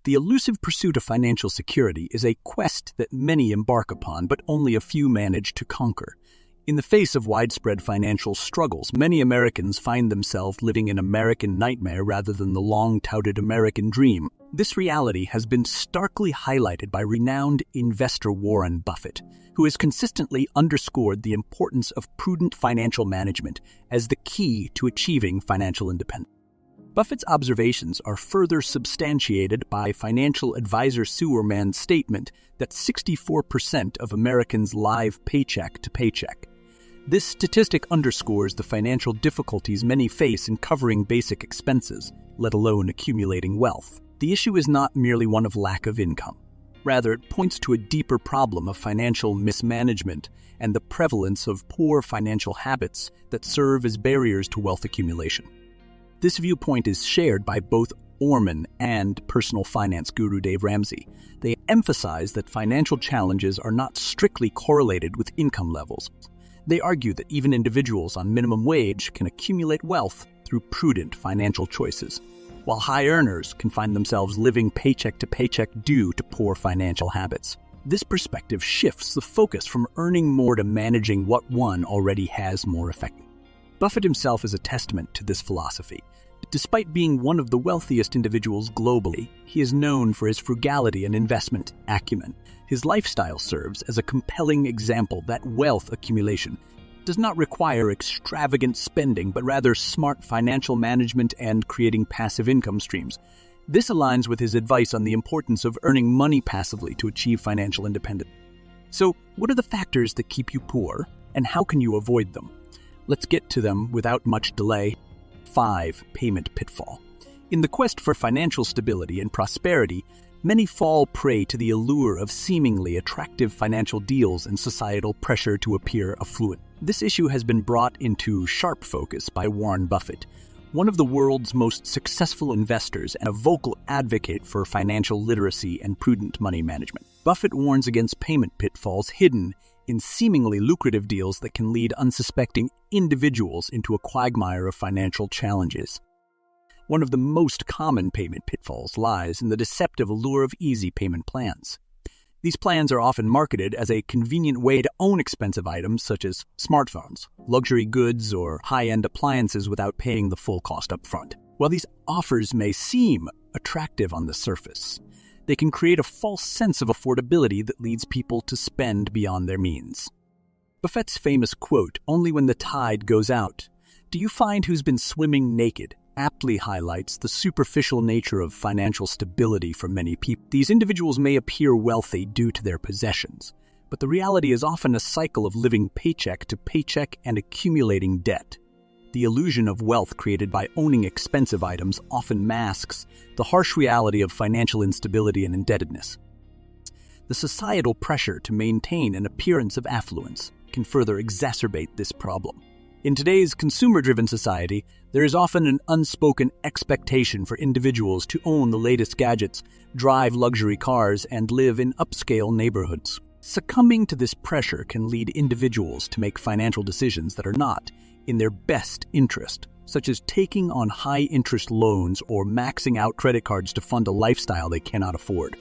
The elusive pursuit of financial security is a quest that many embark upon, but only a few manage to conquer. In the face of widespread financial struggles, many Americans find themselves living an American nightmare rather than the long-touted American dream. This reality has been starkly highlighted by renowned investor Warren Buffett, who has consistently underscored the importance of prudent financial management as the key to achieving financial independence. Buffett's observations are further substantiated by financial advisor Sewerman's statement that 64% of Americans live paycheck to paycheck. This statistic underscores the financial difficulties many face in covering basic expenses, let alone accumulating wealth. The issue is not merely one of lack of income. Rather, it points to a deeper problem of financial mismanagement and the prevalence of poor financial habits that serve as barriers to wealth accumulation. This viewpoint is shared by both Orman and personal finance guru Dave Ramsey. They emphasize that financial challenges are not strictly correlated with income levels. They argue that even individuals on minimum wage can accumulate wealth through prudent financial choices, while high earners can find themselves living paycheck to paycheck due to poor financial habits. This perspective shifts the focus from earning more to managing what one already has more effectively. Buffett himself is a testament to this philosophy. Despite being one of the wealthiest individuals globally, he is known for his frugality and investment acumen. His lifestyle serves as a compelling example that wealth accumulation does not require extravagant spending, but rather smart financial management and creating passive income streams. This aligns with his advice on the importance of earning money passively to achieve financial independence. So, what are the factors that keep you poor, and how can you avoid them? Let's get to them without much delay. 5. Payment pitfall. In the quest for financial stability and prosperity, many fall prey to the allure of seemingly attractive financial deals and societal pressure to appear affluent. This issue has been brought into sharp focus by Warren Buffett, one of the world's most successful investors and a vocal advocate for financial literacy and prudent money management. Buffett warns against payment pitfalls hidden in seemingly lucrative deals that can lead unsuspecting individuals into a quagmire of financial challenges. One of the most common payment pitfalls lies in the deceptive allure of easy payment plans. These plans are often marketed as a convenient way to own expensive items such as smartphones, luxury goods, or high-end appliances without paying the full cost up front. While these offers may seem attractive on the surface, they can create a false sense of affordability that leads people to spend beyond their means. Buffett's famous quote, "Only when the tide goes out, do you find who's been swimming naked," aptly highlights the superficial nature of financial stability for many people. These individuals may appear wealthy due to their possessions, but the reality is often a cycle of living paycheck to paycheck and accumulating debt. The illusion of wealth created by owning expensive items often masks the harsh reality of financial instability and indebtedness. The societal pressure to maintain an appearance of affluence can further exacerbate this problem. In today's consumer-driven society, there is often an unspoken expectation for individuals to own the latest gadgets, drive luxury cars, and live in upscale neighborhoods. Succumbing to this pressure can lead individuals to make financial decisions that are not in their best interest, such as taking on high-interest loans or maxing out credit cards to fund a lifestyle they cannot afford.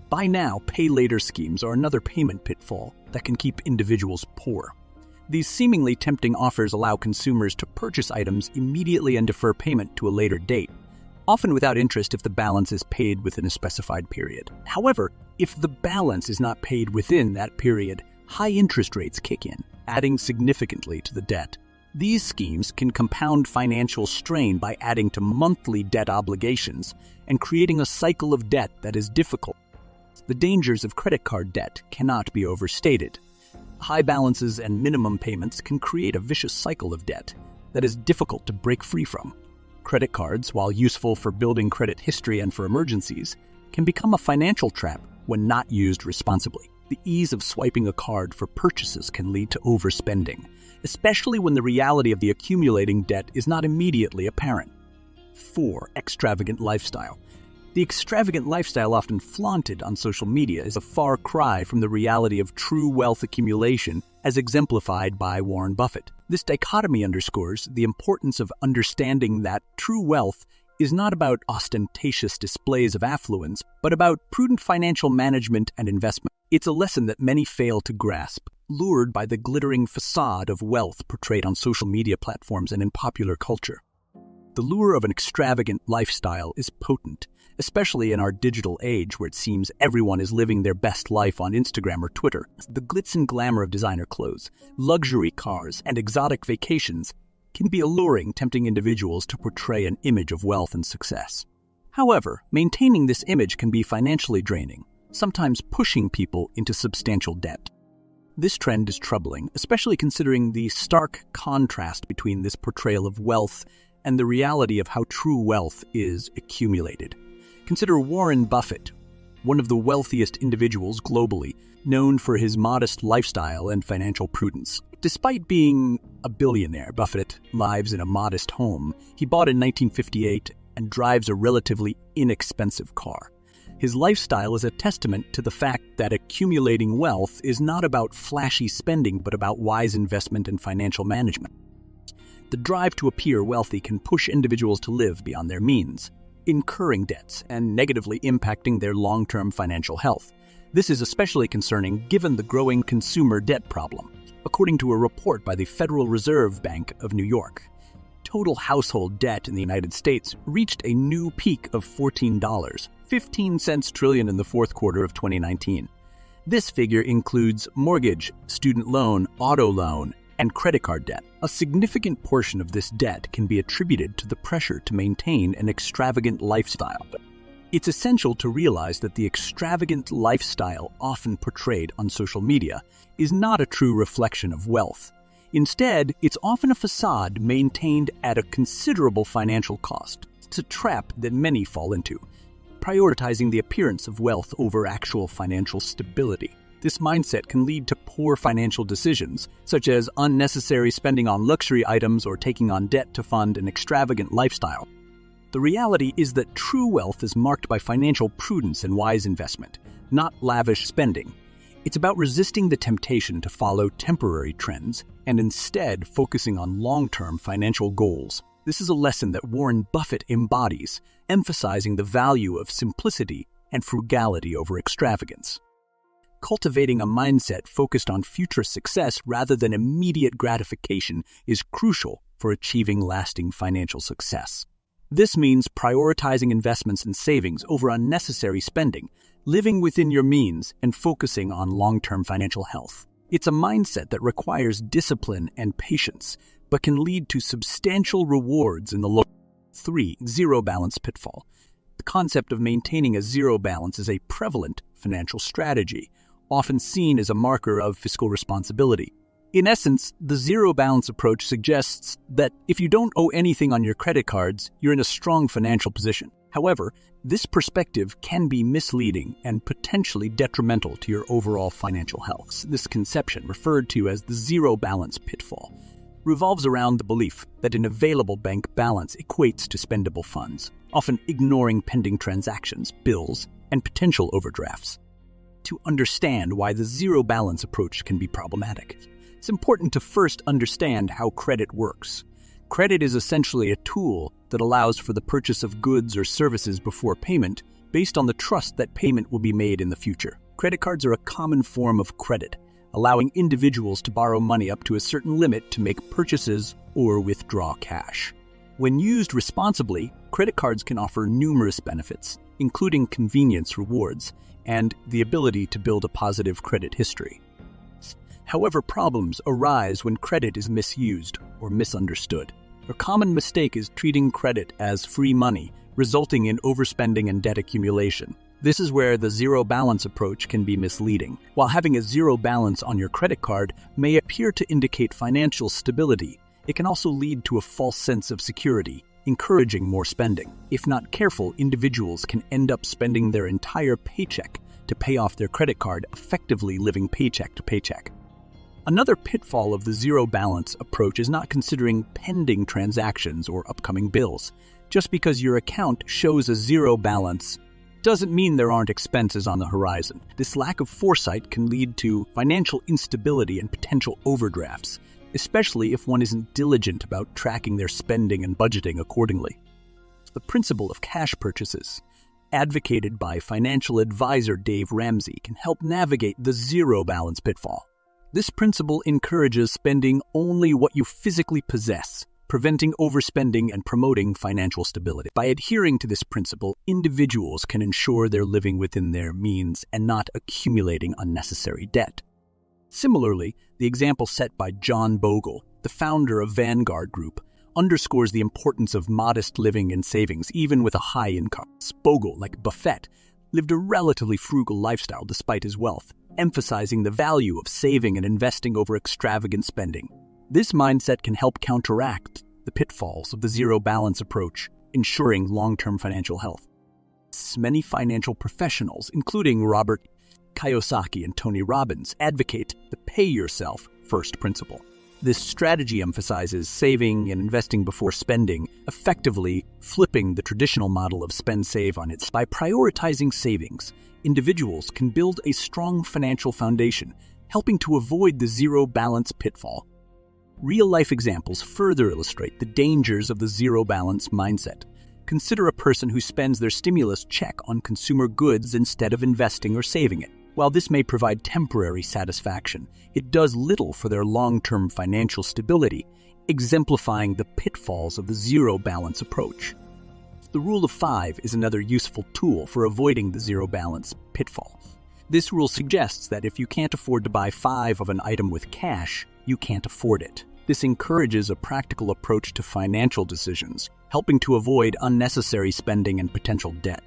Buy now, pay later schemes are another payment pitfall that can keep individuals poor. These seemingly tempting offers allow consumers to purchase items immediately and defer payment to a later date, often without interest if the balance is paid within a specified period. However, if the balance is not paid within that period, high interest rates kick in, adding significantly to the debt. These schemes can compound financial strain by adding to monthly debt obligations and creating a cycle of debt that is difficult. The dangers of credit card debt cannot be overstated. High balances and minimum payments can create a vicious cycle of debt that is difficult to break free from. Credit cards, while useful for building credit history and for emergencies, can become a financial trap when not used responsibly. The ease of swiping a card for purchases can lead to overspending, especially when the reality of the accumulating debt is not immediately apparent. 4. Extravagant lifestyle. The extravagant lifestyle often flaunted on social media is a far cry from the reality of true wealth accumulation as exemplified by Warren Buffett. This dichotomy underscores the importance of understanding that true wealth is not about ostentatious displays of affluence, but about prudent financial management and investment. It's a lesson that many fail to grasp, lured by the glittering facade of wealth portrayed on social media platforms and in popular culture. The lure of an extravagant lifestyle is potent, especially in our digital age where it seems everyone is living their best life on Instagram or Twitter. The glitz and glamour of designer clothes, luxury cars, and exotic vacations can be alluring, tempting individuals to portray an image of wealth and success. However, maintaining this image can be financially draining, sometimes pushing people into substantial debt. This trend is troubling, especially considering the stark contrast between this portrayal of wealth and the reality of how true wealth is accumulated. Consider Warren Buffett, one of the wealthiest individuals globally, known for his modest lifestyle and financial prudence. Despite being a billionaire, Buffett lives in a modest home he bought in 1958 and drives a relatively inexpensive car. His lifestyle is a testament to the fact that accumulating wealth is not about flashy spending but about wise investment and financial management. The drive to appear wealthy can push individuals to live beyond their means, incurring debts and negatively impacting their long-term financial health. This is especially concerning given the growing consumer debt problem. According to a report by the Federal Reserve Bank of New York, total household debt in the United States reached a new peak of $14.15 trillion in the fourth quarter of 2019. This figure includes mortgage, student loan, auto loan, and credit card debt. A significant portion of this debt can be attributed to the pressure to maintain an extravagant lifestyle. It's essential to realize that the extravagant lifestyle often portrayed on social media is not a true reflection of wealth. Instead, it's often a facade maintained at a considerable financial cost. It's a trap that many fall into, prioritizing the appearance of wealth over actual financial stability. This mindset can lead to poor financial decisions, such as unnecessary spending on luxury items or taking on debt to fund an extravagant lifestyle. The reality is that true wealth is marked by financial prudence and wise investment, not lavish spending. It's about resisting the temptation to follow temporary trends and instead focusing on long-term financial goals. This is a lesson that Warren Buffett embodies, emphasizing the value of simplicity and frugality over extravagance. Cultivating a mindset focused on future success rather than immediate gratification is crucial for achieving lasting financial success. This means prioritizing investments and savings over unnecessary spending, living within your means, and focusing on long-term financial health. It's a mindset that requires discipline and patience, but can lead to substantial rewards in the long run. 3. Zero balance pitfall. The concept of maintaining a zero balance is a prevalent financial strategy, often seen as a marker of fiscal responsibility. In essence, the zero balance approach suggests that if you don't owe anything on your credit cards, you're in a strong financial position. However, this perspective can be misleading and potentially detrimental to your overall financial health. This conception, referred to as the zero balance pitfall, revolves around the belief that an available bank balance equates to spendable funds, often ignoring pending transactions, bills, and potential overdrafts. To understand why the zero balance approach can be problematic, it's important to first understand how credit works. Credit is essentially a tool that allows for the purchase of goods or services before payment based on the trust that payment will be made in the future. Credit cards are a common form of credit, allowing individuals to borrow money up to a certain limit to make purchases or withdraw cash. When used responsibly, credit cards can offer numerous benefits, including convenience rewards and the ability to build a positive credit history. However, problems arise when credit is misused or misunderstood. A common mistake is treating credit as free money, resulting in overspending and debt accumulation. This is where the zero balance approach can be misleading. While having a zero balance on your credit card may appear to indicate financial stability, it can also lead to a false sense of security, encouraging more spending. If not careful, individuals can end up spending their entire paycheck to pay off their credit card, effectively living paycheck to paycheck. Another pitfall of the zero balance approach is not considering pending transactions or upcoming bills. Just because your account shows a zero balance doesn't mean there aren't expenses on the horizon. This lack of foresight can lead to financial instability and potential overdrafts, especially if one isn't diligent about tracking their spending and budgeting accordingly. The principle of cash purchases, advocated by financial advisor Dave Ramsey, can help navigate the zero balance pitfall. This principle encourages spending only what you physically possess, preventing overspending and promoting financial stability. By adhering to this principle, individuals can ensure they're living within their means and not accumulating unnecessary debt. Similarly, the example set by John Bogle, the founder of Vanguard Group, underscores the importance of modest living and savings even with a high income. Bogle, like Buffett, lived a relatively frugal lifestyle despite his wealth, emphasizing the value of saving and investing over extravagant spending. This mindset can help counteract the pitfalls of the zero balance approach, ensuring long-term financial health. Many financial professionals, including Robert Kiyosaki and Tony Robbins, advocate the pay yourself first principle. This strategy emphasizes saving and investing before spending, effectively flipping the traditional model of spend-save on its. By prioritizing savings, individuals can build a strong financial foundation, helping to avoid the zero balance pitfall. Real-life examples further illustrate the dangers of the zero balance mindset. Consider a person who spends their stimulus check on consumer goods instead of investing or saving it. While this may provide temporary satisfaction, it does little for their long-term financial stability, exemplifying the pitfalls of the zero balance approach. The rule of 5 is another useful tool for avoiding the zero balance pitfall. This rule suggests that if you can't afford to buy 5 of an item with cash, you can't afford it. This encourages a practical approach to financial decisions, helping to avoid unnecessary spending and potential debt.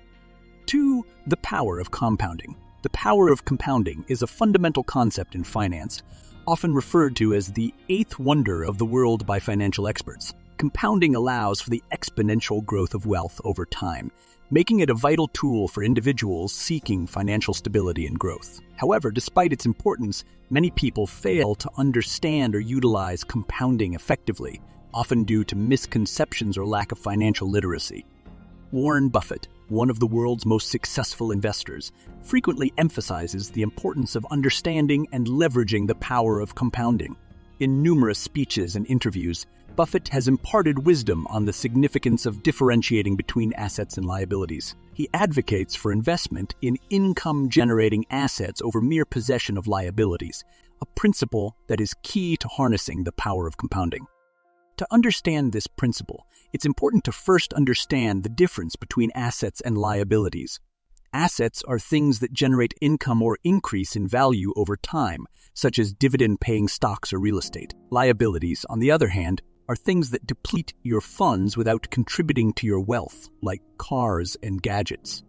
2. The power of compounding. The power of compounding is a fundamental concept in finance, often referred to as the eighth wonder of the world by financial experts. Compounding allows for the exponential growth of wealth over time, making it a vital tool for individuals seeking financial stability and growth. However, despite its importance, many people fail to understand or utilize compounding effectively, often due to misconceptions or lack of financial literacy. Warren Buffett, one of the world's most successful investors, frequently emphasizes the importance of understanding and leveraging the power of compounding. In numerous speeches and interviews, Buffett has imparted wisdom on the significance of differentiating between assets and liabilities. He advocates for investment in income-generating assets over mere possession of liabilities, a principle that is key to harnessing the power of compounding. To understand this principle, it's important to first understand the difference between assets and liabilities. Assets are things that generate income or increase in value over time, such as dividend-paying stocks or real estate. Liabilities, on the other hand, are things that deplete your funds without contributing to your wealth, like cars and gadgets.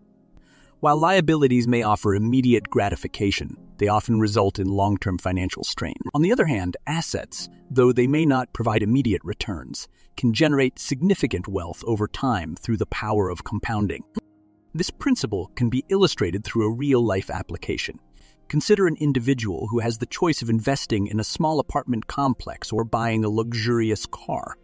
While liabilities may offer immediate gratification, they often result in long-term financial strain. On the other hand, assets, though they may not provide immediate returns, can generate significant wealth over time through the power of compounding. This principle can be illustrated through a real-life application. Consider an individual who has the choice of investing in a small apartment complex or buying a luxurious car.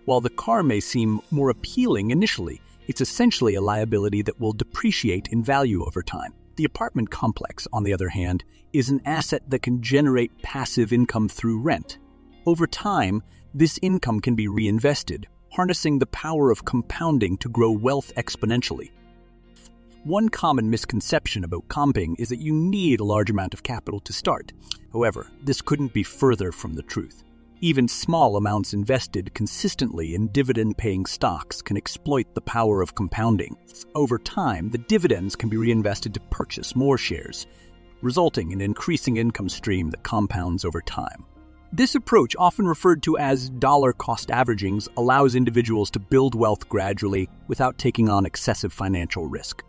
While the car may seem more appealing initially, it's essentially a liability that will depreciate in value over time. The apartment complex, on the other hand, is an asset that can generate passive income through rent. Over time, this income can be reinvested, harnessing the power of compounding to grow wealth exponentially. One common misconception about comping is that you need a large amount of capital to start. However, this couldn't be further from the truth. Even small amounts invested consistently in dividend-paying stocks can exploit the power of compounding. Over time, the dividends can be reinvested to purchase more shares, resulting in an increasing income stream that compounds over time. This approach, often referred to as dollar-cost averaging, allows individuals to build wealth gradually without taking on excessive financial risk.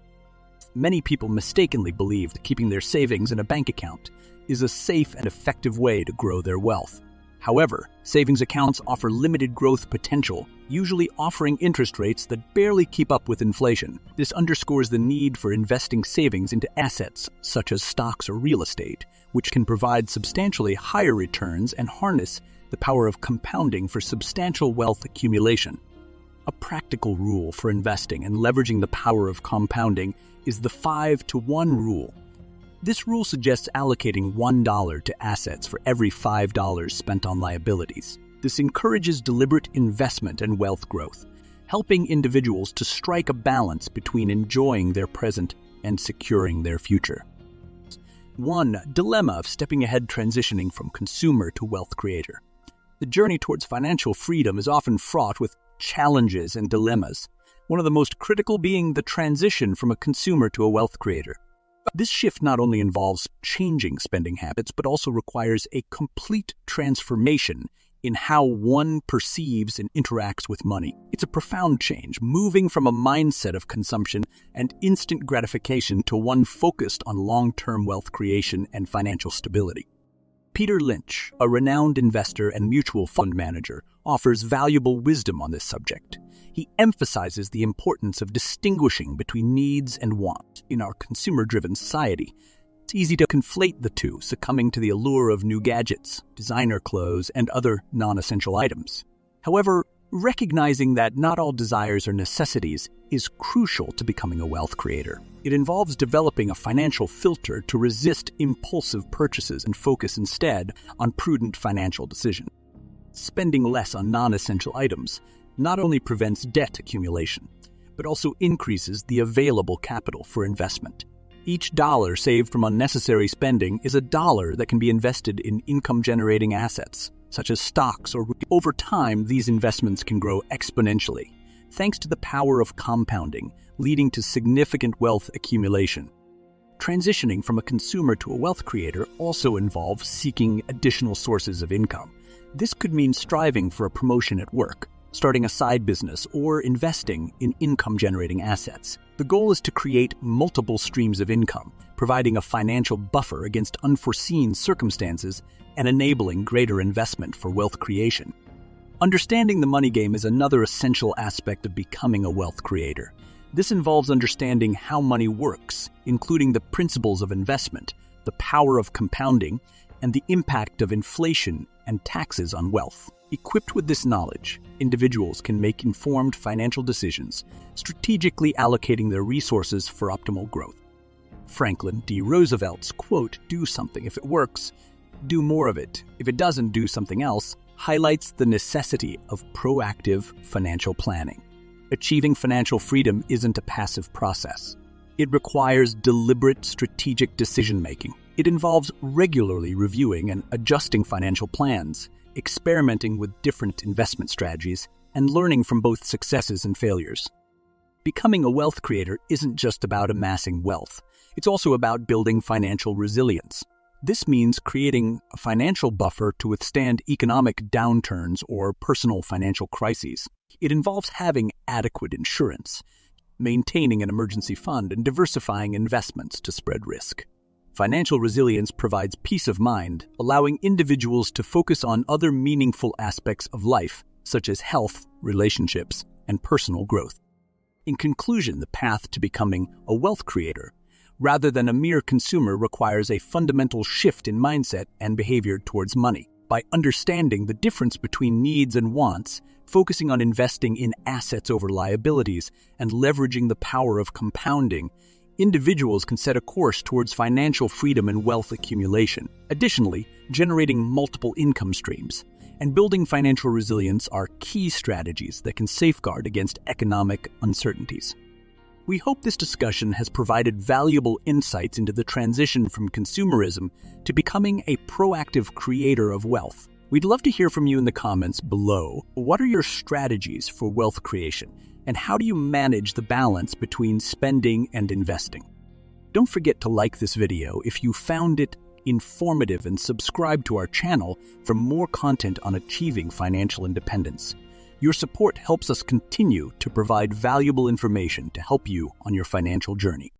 Many people mistakenly believe that keeping their savings in a bank account is a safe and effective way to grow their wealth. However, savings accounts offer limited growth potential, usually offering interest rates that barely keep up with inflation. This underscores the need for investing savings into assets such as stocks or real estate, which can provide substantially higher returns and harness the power of compounding for substantial wealth accumulation. A practical rule for investing and leveraging the power of compounding is the 5-to-1 rule. This rule suggests allocating $1 to assets for every $5 spent on liabilities. This encourages deliberate investment and wealth growth, helping individuals to strike a balance between enjoying their present and securing their future. 1. Dilemma of stepping ahead, transitioning from consumer to wealth creator. The journey towards financial freedom is often fraught with challenges and dilemmas, one of the most critical being the transition from a consumer to a wealth creator. This shift not only involves changing spending habits, but also requires a complete transformation in how one perceives and interacts with money. It's a profound change, moving from a mindset of consumption and instant gratification to one focused on long-term wealth creation and financial stability. Peter Lynch, a renowned investor and mutual fund manager, offers valuable wisdom on this subject. He emphasizes the importance of distinguishing between needs and wants. In our consumer-driven society, it's easy to conflate the two, succumbing to the allure of new gadgets, designer clothes, and other non-essential items. However, recognizing that not all desires are necessities is crucial to becoming a wealth creator. It involves developing a financial filter to resist impulsive purchases and focus instead on prudent financial decisions. Spending less on non-essential items not only prevents debt accumulation, but also increases the available capital for investment. Each dollar saved from unnecessary spending is a dollar that can be invested in income-generating assets, such as stocks or over time, these investments can grow exponentially, thanks to the power of compounding, leading to significant wealth accumulation. Transitioning from a consumer to a wealth creator also involves seeking additional sources of income. This could mean striving for a promotion at work, starting a side business, or investing in income-generating assets. The goal is to create multiple streams of income, providing a financial buffer against unforeseen circumstances and enabling greater investment for wealth creation. Understanding the money game is another essential aspect of becoming a wealth creator. This involves understanding how money works, including the principles of investment, the power of compounding, and the impact of inflation and taxes on wealth. Equipped with this knowledge, individuals can make informed financial decisions, strategically allocating their resources for optimal growth. Franklin D. Roosevelt's quote, "Do something if it works, do more of it. If it doesn't, do something else," highlights the necessity of proactive financial planning. Achieving financial freedom isn't a passive process. It requires deliberate strategic decision-making. It involves regularly reviewing and adjusting financial plans, experimenting with different investment strategies, and learning from both successes and failures. Becoming a wealth creator isn't just about amassing wealth. It's also about building financial resilience. This means creating a financial buffer to withstand economic downturns or personal financial crises. It involves having adequate insurance, maintaining an emergency fund, and diversifying investments to spread risk. Financial resilience provides peace of mind, allowing individuals to focus on other meaningful aspects of life, such as health, relationships, and personal growth. In conclusion, the path to becoming a wealth creator, rather than a mere consumer, requires a fundamental shift in mindset and behavior towards money. By understanding the difference between needs and wants, focusing on investing in assets over liabilities, and leveraging the power of compounding, individuals can set a course towards financial freedom and wealth accumulation. Additionally, generating multiple income streams and building financial resilience are key strategies that can safeguard against economic uncertainties. We hope this discussion has provided valuable insights into the transition from consumerism to becoming a proactive creator of wealth. We'd love to hear from you in the comments below. What are your strategies for wealth creation? And how do you manage the balance between spending and investing? Don't forget to like this video if you found it informative and subscribe to our channel for more content on achieving financial independence. Your support helps us continue to provide valuable information to help you on your financial journey.